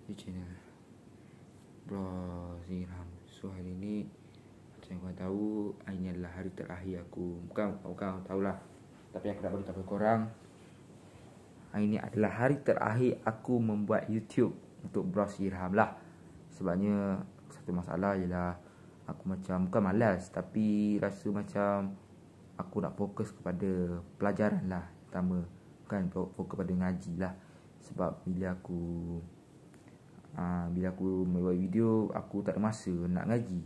di channel Bros Irham. So hari ni macam korang tahu, hari ni adalah hari terakhir aku. Bukan tahulah, tapi aku nak bagi tahu korang, hari ni adalah hari terakhir aku membuat YouTube untuk Bros Irham lah. Sebabnya satu masalah ialah aku macam bukan malas, tapi rasa macam aku nak fokus kepada pelajaran lah pertama, bukan fokus kepada ngaji lah. Sebab bila aku membuat video, aku tak ada masa nak ngaji.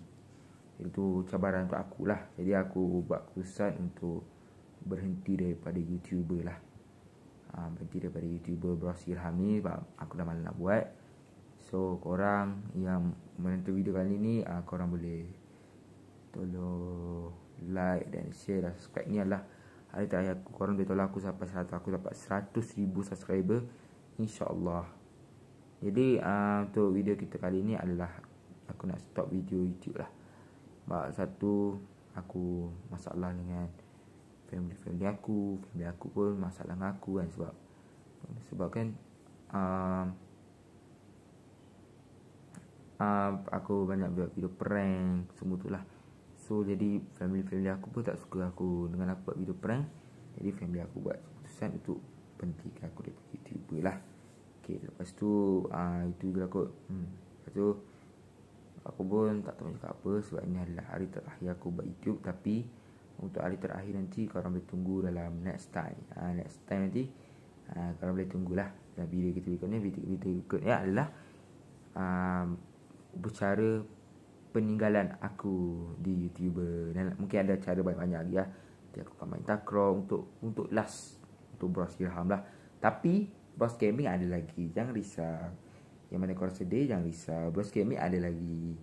Itu cabaran untuk aku lah. Jadi aku buat keputusan untuk berhenti daripada YouTuber lah. Berhenti daripada YouTuber Bros Irham ni sebab aku dah malas nak buat. So korang yang menonton video kali ni, korang boleh tolong like dan share dan subscribe. Ni adalah hari terakhir aku. Korang boleh tolong aku sampai 100,000 subscriber, InsyaAllah. Jadi untuk video kita kali ni adalah aku nak stop video YouTube lah. Sebab satu, aku masalah dengan family aku. Family aku pun masalah dengan aku kan. Sebab kan aku banyak buat video prank, semua tu lah. So jadi family aku pun tak suka aku dengan aku buat video prank. Jadi family aku buat keputusan untuk berhentikan aku daripada YouTuber lah. Okay, lepas tu itu je lah kot. Lepas tu aku pun tak tahu cakap apa, sebab ini adalah hari terakhir aku buat YouTube. Tapi untuk hari terakhir nanti korang boleh tunggu dalam next time. Next time nanti korang boleh tunggulah. Dan video kita berikutnya, video berikutnya adalah bercara peninggalan aku di YouTuber. Dan mungkin ada cara banyak-banyak lagi lah. Nanti aku akan main takraw untuk last, untuk Bros Irham lah. Tapi Bros Gaming ada lagi, jangan risau. Yang mana korang sedih, jangan risau, Bros Gaming ada lagi.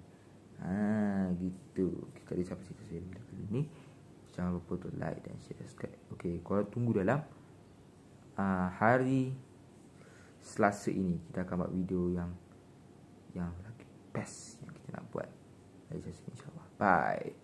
Gitu. Kita ada sampai situ saja video kali ni. Jangan lupa untuk like dan share, subscribe. Okay, korang tunggu dalam hari Selasa ini. Kita akan buat video yang lagi best yang kita nak buat. InsyaAllah. Bye.